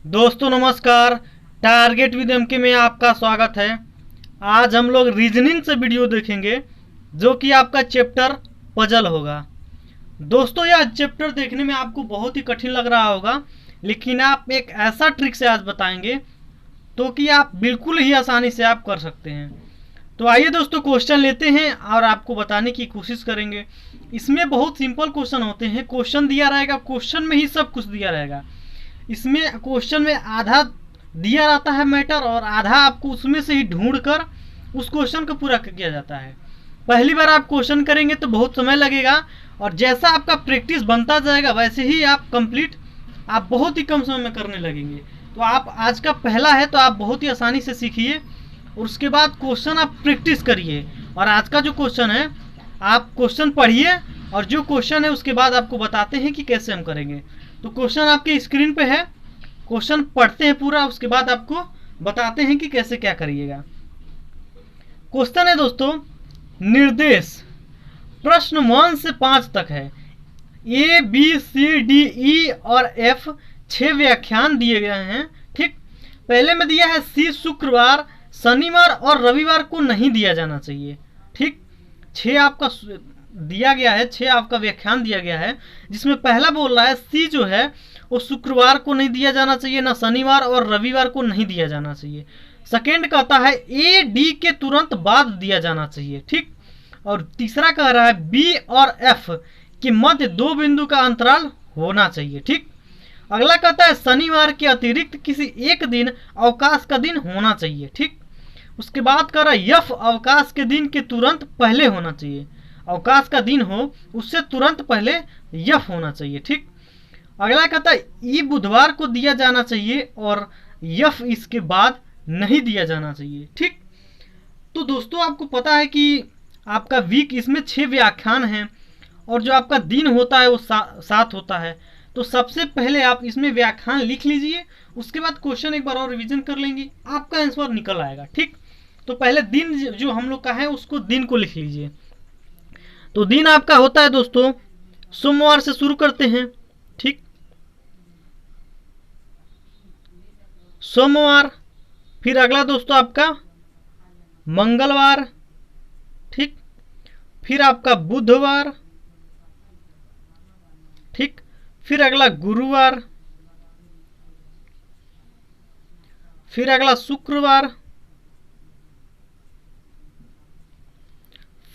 दोस्तों नमस्कार। Target with MK में आपका स्वागत है। आज हम लोग रीजनिंग से वीडियो देखेंगे जो कि आपका चैप्टर पजल होगा। दोस्तों यह चैप्टर देखने में आपको बहुत ही कठिन लग रहा होगा, लेकिन आप एक ऐसा ट्रिक से आज बताएंगे तो कि आप बिल्कुल ही आसानी से आप कर सकते हैं। तो आइए दोस्तों क्वेश्चन लेते हैं और आपको बताने की कोशिश करेंगे। इसमें बहुत सिंपल क्वेश्चन होते हैं। क्वेश्चन दिया रहेगा, क्वेश्चन में ही सब कुछ दिया रहेगा। इसमें क्वेश्चन में आधा दिया रहता है मैटर और आधा आपको उसमें से ही ढूंढ कर उस क्वेश्चन को पूरा किया जाता है। पहली बार आप क्वेश्चन करेंगे तो बहुत समय लगेगा और जैसा आपका प्रैक्टिस बनता जाएगा वैसे ही आप कंप्लीट आप बहुत ही कम समय में करने लगेंगे। तो आप आज का पहला है तो आप बहुत ही आसानी से सीखिए और उसके बाद क्वेश्चन आप प्रैक्टिस करिए। और आज का जो क्वेश्चन है आप क्वेश्चन पढ़िए और जो क्वेश्चन है उसके बाद आपको बताते हैं कि कैसे हम करेंगे। तो क्वेश्चन आपके स्क्रीन पे है, क्वेश्चन पढ़ते हैं पूरा, उसके बाद आपको बताते हैं कि कैसे क्या करिएगा। क्वेश्चन है दोस्तों, निर्देश प्रश्न 1 से 5 तक है। A B C D E और एफ 6 व्याख्यान दिए गए हैं। ठीक, पहले में दिया है सी शुक्रवार, शनिवार और रविवार को नहीं दिया जाना चाहिए। ठीक, 6 आपका दिया गया है, 6 आपका व्याख्यान दिया गया है, जिसमें पहला बोल रहा है सी जो है वो शुक्रवार को नहीं दिया जाना चाहिए, ना शनिवार और रविवार को नहीं दिया जाना चाहिए। सेकेंड कहता है ए डी के तुरंत बाद दिया जाना चाहिए। ठीक, और तीसरा कह रहा है बी और एफ के मध्य 2 बिंदु का अंतराल होना चाहिए। ठीक, अगला कहता है शनिवार के अतिरिक्त किसी एक दिन अवकाश का दिन होना चाहिए। ठीक, उसके बाद कह रहा है यफ अवकाश के दिन के तुरंत पहले होना चाहिए। अवकाश का दिन हो उससे तुरंत पहले यफ होना चाहिए। ठीक, अगला कहता है ई बुधवार को दिया जाना चाहिए और यफ इसके बाद नहीं दिया जाना चाहिए। ठीक, तो दोस्तों आपको पता है कि आपका वीक इसमें 6 व्याख्यान हैं और जो आपका दिन होता है वो 7 होता है। तो सबसे पहले आप इसमें व्याख्यान लिख लीजिए, उसके बाद क्वेश्चन एक बार और रिवीजन कर लेंगे, आपका आंसर निकल आएगा। ठीक, तो पहले दिन जो हम लोग का है उसको दिन को लिख लीजिए। तो दिन आपका होता है दोस्तों सोमवार से शुरू करते हैं। ठीक, सोमवार, फिर अगला दोस्तों आपका मंगलवार। ठीक, फिर आपका बुधवार। ठीक, फिर अगला गुरुवार, फिर अगला शुक्रवार,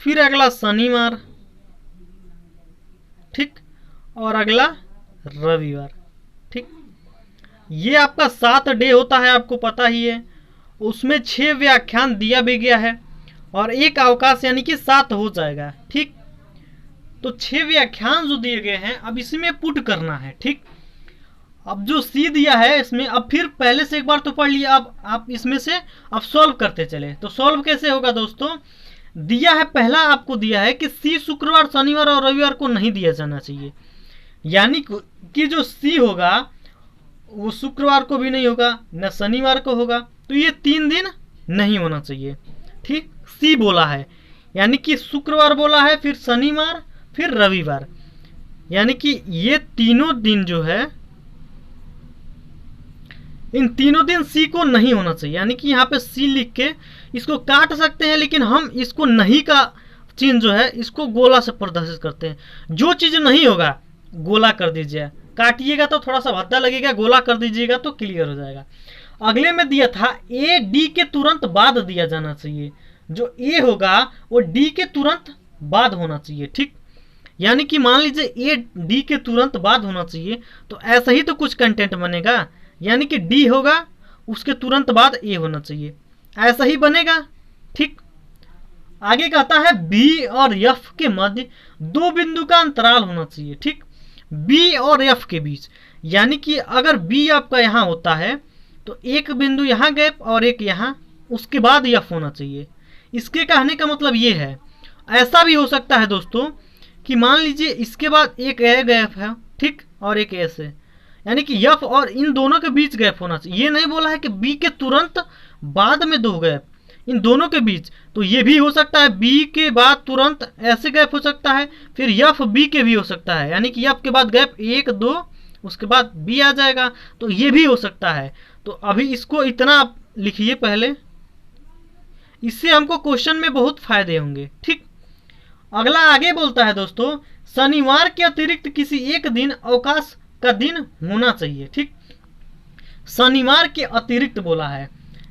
फिर अगला शनिवार। ठीक, और अगला रविवार। ठीक, ये आपका 7 डे होता है, आपको पता ही है। उसमें 6 व्याख्यान दिया भी गया है और एक अवकाश यानी कि 7 हो जाएगा। ठीक, तो 6 व्याख्यान जो दिए गए हैं अब इसमें पुट करना है। ठीक, अब जो सी दिया है इसमें अब फिर पहले से एक बार तो पढ़ लिया, अब आप इसमें से अब सॉल्व करते चले। तो सॉल्व कैसे होगा दोस्तों, दिया है पहला आपको दिया है कि सी शुक्रवार, शनिवार और रविवार को नहीं दिया जाना चाहिए, यानी कि जो सी होगा वो शुक्रवार को भी नहीं होगा न शनिवार को होगा, तो ये 3 दिन नहीं होना चाहिए। ठीक, सी बोला है यानी कि शुक्रवार बोला है, फिर शनिवार, फिर रविवार, यानी कि ये तीनों दिन जो है इन तीनों दिन सी को नहीं होना चाहिए। यानी कि यहाँ पे सी लिख के इसको काट सकते हैं, लेकिन हम इसको नहीं का चिन्ह जो है इसको गोला से प्रदर्शित करते हैं। जो चीज नहीं होगा गोला कर दीजिए, काटिएगा तो थोड़ा सा भद्दा लगेगा, गोला कर दीजिएगा तो क्लियर हो जाएगा। अगले में दिया था ए डी के तुरंत बाद दिया जाना चाहिए। जो ए होगा वो डी के तुरंत बाद होना चाहिए। ठीक, यानी कि मान लीजिए ए डी के तुरंत बाद होना चाहिए, तो ऐसा ही तो कुछ कंटेंट बनेगा, यानी कि डी होगा उसके तुरंत बाद ए होना चाहिए, ऐसा ही बनेगा। ठीक, आगे कहता है बी और एफ के मध्य 2 बिंदु का अंतराल होना चाहिए। ठीक, बी और एफ के बीच, यानी कि अगर बी आपका यहाँ होता है तो एक बिंदु यहाँ गैप और एक यहाँ, उसके बाद एफ होना चाहिए। इसके कहने का मतलब ये है, ऐसा भी हो सकता है दोस्तों कि मान लीजिए इसके बाद एक ए गैप है, ठीक, और एक ऐसे, यानी कि एफ और इन दोनों के बीच गैप होना चाहिए। ये नहीं बोला है कि बी के तुरंत बाद में 2 गैप, इन दोनों के बीच। तो ये भी हो सकता है बी के बाद तुरंत ऐसे गैप हो सकता है, फिर एफ बी के भी हो सकता है, यानी कि एफ के बाद गैप 1 2 उसके बाद बी आ जाएगा, तो ये भी हो सकता है। तो अभी इसको इतना आप लिखिए पहले, इससे हमको क्वेश्चन में बहुत फायदे होंगे। ठीक, अगला आगे बोलता है दोस्तों, शनिवार के अतिरिक्त किसी एक दिन अवकाश का दिन होना चाहिए। ठीक, शनिवार के अतिरिक्त बोला है,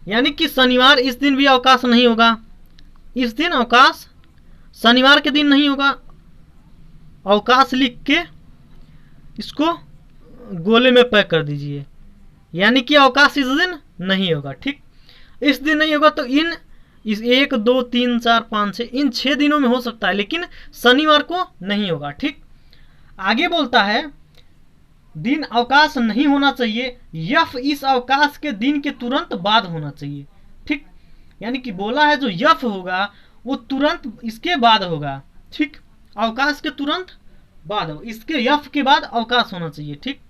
यानी कि शनिवार इस दिन भी अवकाश नहीं होगा, इस दिन अवकाश शनिवार के दिन नहीं होगा। अवकाश लिख के इसको गोले में पैक कर दीजिए, यानी कि अवकाश इस दिन नहीं होगा। ठीक, इस दिन नहीं होगा तो इस 1 2 3 4 5 6 इन 6 दिनों में हो सकता है, लेकिन शनिवार को नहीं होगा। ठीक, आगे बोलता है दिन अवकाश नहीं होना चाहिए, यफ इस अवकाश के दिन के तुरंत बाद होना चाहिए। ठीक, यानी कि बोला है जो यफ होगा वो तुरंत इसके बाद होगा। ठीक, अवकाश के तुरंत बाद हो, इसके यफ के बाद अवकाश होना चाहिए। ठीक,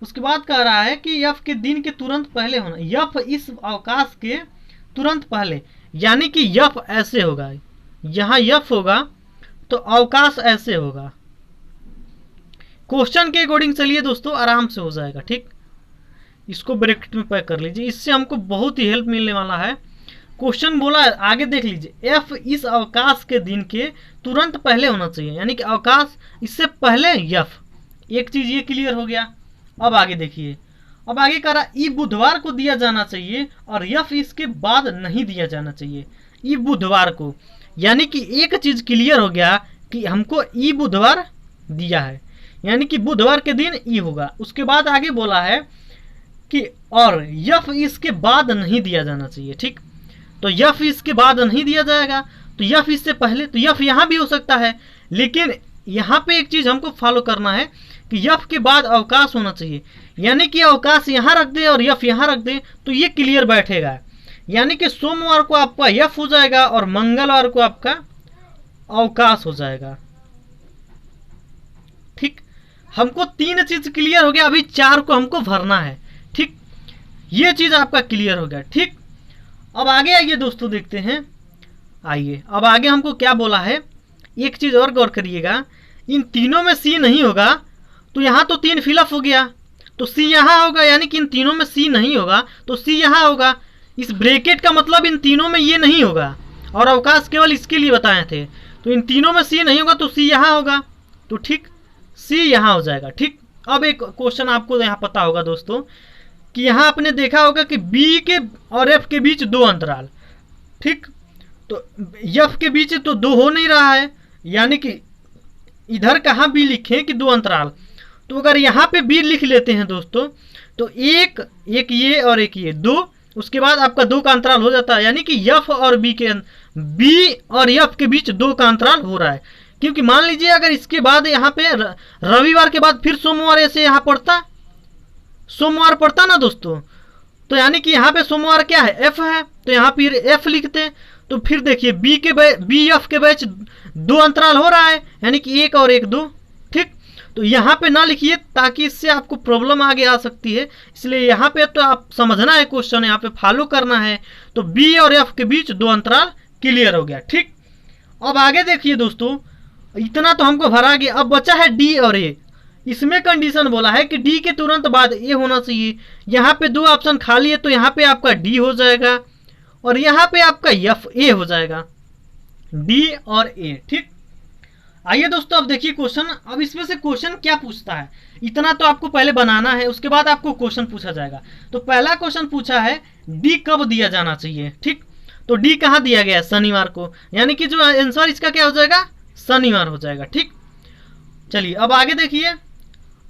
उसके बाद कह रहा है कि यफ के दिन के तुरंत पहले होना, यफ इस अवकाश के तुरंत पहले, यानी कि यफ ऐसे होगा, यहाँ यफ होगा तो अवकाश ऐसे होगा। क्वेश्चन के अकॉर्डिंग चलिए दोस्तों, आराम से हो जाएगा। ठीक, इसको ब्रैकेट में पैक कर लीजिए, इससे हमको बहुत ही हेल्प मिलने वाला है। क्वेश्चन बोला है आगे देख लीजिए, एफ इस अवकाश के दिन के तुरंत पहले होना चाहिए, यानी कि अवकाश इससे पहले यफ। एक चीज ये क्लियर हो गया। अब आगे देखिए, अब आगे कह रहा ई बुधवार को दिया जाना चाहिए और यफ इसके बाद नहीं दिया जाना चाहिए। ई बुधवार को, यानी कि एक चीज क्लियर हो गया कि हमको ई बुधवार दिया है, यानी कि बुधवार के दिन ई होगा। उसके बाद आगे बोला है कि और यफ इसके बाद नहीं दिया जाना चाहिए। ठीक, तो यफ इसके बाद नहीं दिया जाएगा, तो यफ इससे पहले, तो यफ यहाँ भी हो सकता है, लेकिन यहाँ पे एक चीज हमको फॉलो करना है कि यफ के बाद अवकाश होना चाहिए, यानी कि अवकाश यहाँ रख दे और यफ यहाँ रख दे तो ये क्लियर बैठेगा। यानी कि सोमवार को आपका यफ हो जाएगा और मंगलवार को आपका अवकाश हो जाएगा। ठीक, हमको 3 चीज क्लियर हो गया, अभी 4 को हमको भरना है। ठीक, ये चीज आपका क्लियर हो गया। ठीक, अब आगे आइए दोस्तों, देखते हैं। आइए अब आगे हमको क्या बोला है, एक चीज और गौर करिएगा, इन तीनों में सी नहीं होगा तो यहाँ तो 3 फिलअप हो गया, तो सी यहाँ होगा, यानी कि इन तीनों में सी नहीं होगा तो सी यहाँ होगा। इस ब्रैकेट का मतलब इन तीनों में ये नहीं होगा, और अवकाश केवल इसके लिए बताए थे, तो इन तीनों में सी नहीं होगा तो सी यहाँ होगा, तो ठीक सी यहाँ हो जाएगा। ठीक, अब एक क्वेश्चन आपको यहाँ पता होगा दोस्तों कि यहाँ आपने देखा होगा कि बी के और एफ के बीच 2 अंतराल। ठीक, तो एफ के बीच तो 2 हो नहीं रहा है, यानी कि इधर कहाँ बी लिखें कि 2 अंतराल, तो अगर यहाँ पे बी लिख लेते हैं दोस्तों तो एक ये और एक ये 2, उसके बाद आपका 2 का अंतराल हो जाता है, यानी कि एफ और बी और एफ के बीच 2 का अंतराल हो रहा है। क्योंकि मान लीजिए अगर इसके बाद यहाँ पे रविवार के बाद फिर सोमवार ऐसे यहाँ पड़ता, सोमवार पड़ता ना दोस्तों, तो यानी कि यहाँ पे सोमवार क्या है, एफ है, तो यहाँ फिर एफ लिखते हैं, तो फिर देखिए बी एफ के बीच 2 अंतराल हो रहा है, यानी कि 1 और 1 2। ठीक, तो यहाँ पे ना लिखिए ताकि इससे आपको प्रॉब्लम आगे आ सकती है, इसलिए यहाँ पे तो आप समझना है क्वेश्चन, यहाँ पे फॉलो करना है। तो बी और एफ के बीच 2 अंतराल क्लियर हो गया। ठीक, अब आगे देखिए दोस्तों, इतना तो हमको भरा गया, अब बचा है डी और ए। इसमें कंडीशन बोला है कि डी के तुरंत बाद ए होना चाहिए। यहाँ पे 2 ऑप्शन खाली है, तो यहाँ पे आपका डी हो जाएगा और यहाँ पे आपका एफ ए हो जाएगा, डी और ए। ठीक, आइए दोस्तों अब देखिए क्वेश्चन। अब इसमें से क्वेश्चन क्या पूछता है, इतना तो आपको पहले बनाना है, उसके बाद आपको क्वेश्चन पूछा जाएगा। तो पहला क्वेश्चन पूछा है डी कब दिया जाना चाहिए। ठीक, तो डी कहाँ दिया गया है, शनिवार को, यानी कि जो आंसर इसका क्या हो जाएगा, शनिवार हो जाएगा। ठीक, चलिए अब आगे देखिए,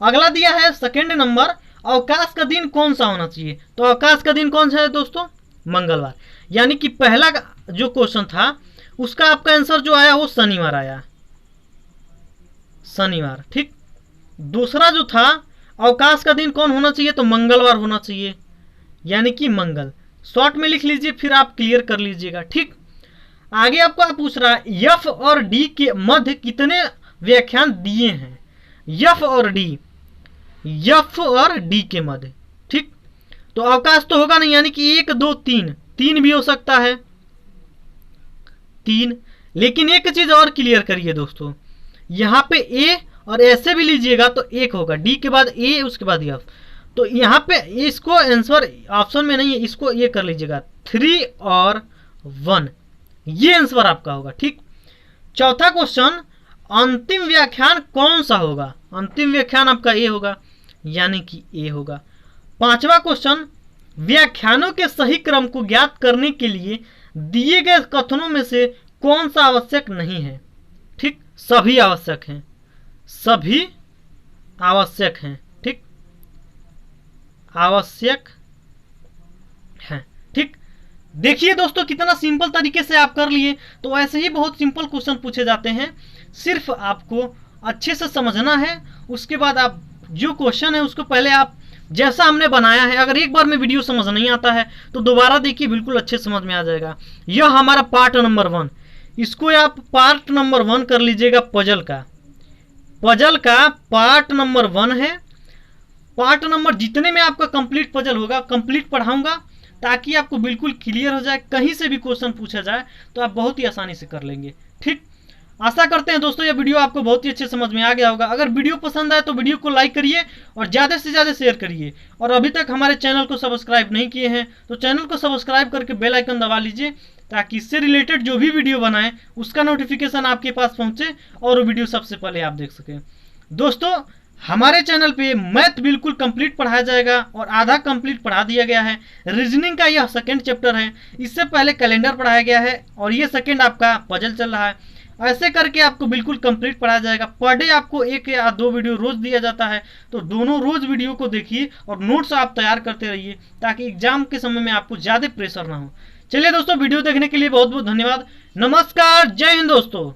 अगला दिया है सेकंड नंबर, अवकाश का दिन कौन सा होना चाहिए। तो अवकाश का दिन कौन सा है दोस्तों, मंगलवार, यानी कि पहला जो क्वेश्चन था उसका आपका आंसर जो आया वो शनिवार आया, शनिवार। ठीक, दूसरा जो था अवकाश का दिन कौन होना चाहिए, तो मंगलवार होना चाहिए, यानी कि मंगल। शॉर्ट में लिख लीजिए, फिर आप क्लियर कर लीजिएगा। ठीक, आगे आपको आप पूछ रहा है एफ और डी के मध्य कितने व्याख्यान दिए हैं, एफ और डी के मध्य। ठीक, तो अवकाश तो होगा नहीं, यानी कि 1 2 3 भी हो सकता है, 3। लेकिन एक चीज और क्लियर करिए दोस्तों, यहाँ पे ए और ऐसे भी लीजिएगा तो 1 होगा, डी के बाद ए उसके बाद एफ। तो यहाँ पे इसको आंसर ऑप्शन में नहीं है, इसको ये कर लीजिएगा 3 और 1, ये आंसर आपका होगा। ठीक, चौथा क्वेश्चन, अंतिम व्याख्यान कौन सा होगा? अंतिम व्याख्यान आपका ए होगा, यानी कि ए होगा। पांचवा क्वेश्चन, व्याख्यानों के सही क्रम को ज्ञात करने के लिए दिए गए कथनों में से कौन सा आवश्यक नहीं है? ठीक, सभी आवश्यक हैं, सभी आवश्यक हैं। ठीक, आवश्यक है। ठीक, देखिए दोस्तों कितना सिंपल तरीके से आप कर लिए। तो ऐसे ही बहुत सिंपल क्वेश्चन पूछे जाते हैं, सिर्फ आपको अच्छे से समझना है। उसके बाद आप जो क्वेश्चन है उसको पहले आप जैसा हमने बनाया है, अगर एक बार में वीडियो समझ नहीं आता है तो दोबारा देखिए, बिल्कुल अच्छे समझ में आ जाएगा। यह हमारा पार्ट नंबर 1, इसको आप पार्ट नंबर 1 कर लीजिएगा। पजल का पार्ट नंबर 1 है। पार्ट नंबर जितने में आपका कंप्लीट पजल होगा, कंप्लीट पढ़ाऊंगा ताकि आपको बिल्कुल क्लियर हो जाए। कहीं से भी क्वेश्चन पूछा जाए तो आप बहुत ही आसानी से कर लेंगे। ठीक, आशा करते हैं दोस्तों ये वीडियो आपको बहुत ही अच्छे समझ में आ गया होगा। अगर वीडियो पसंद आए तो वीडियो को लाइक करिए और ज़्यादा से ज़्यादा शेयर करिए। और अभी तक हमारे चैनल को सब्सक्राइब नहीं किए हैं तो चैनल को सब्सक्राइब करके बेल आइकन दबा लीजिए, ताकि इससे रिलेटेड जो भी वीडियो बनाएं उसका नोटिफिकेशन आपके पास पहुंचे और वो वीडियो सबसे पहले आप देख सकें। दोस्तों हमारे चैनल पे मैथ बिल्कुल कंप्लीट पढ़ाया जाएगा और आधा कंप्लीट पढ़ा दिया गया है। रीजनिंग का यह सेकंड चैप्टर है, इससे पहले कैलेंडर पढ़ाया गया है और ये सेकंड आपका पजल चल रहा है। ऐसे करके आपको बिल्कुल कंप्लीट पढ़ाया जाएगा। पर डे आपको 1 या 2 वीडियो रोज दिया जाता है, तो दोनों रोज वीडियो को देखिए और नोट्स आप तैयार करते रहिए, ताकि एग्जाम के समय में आपको ज़्यादा प्रेशर ना हो। चलिए दोस्तों, वीडियो देखने के लिए बहुत बहुत धन्यवाद। नमस्कार, जय हिंद दोस्तों।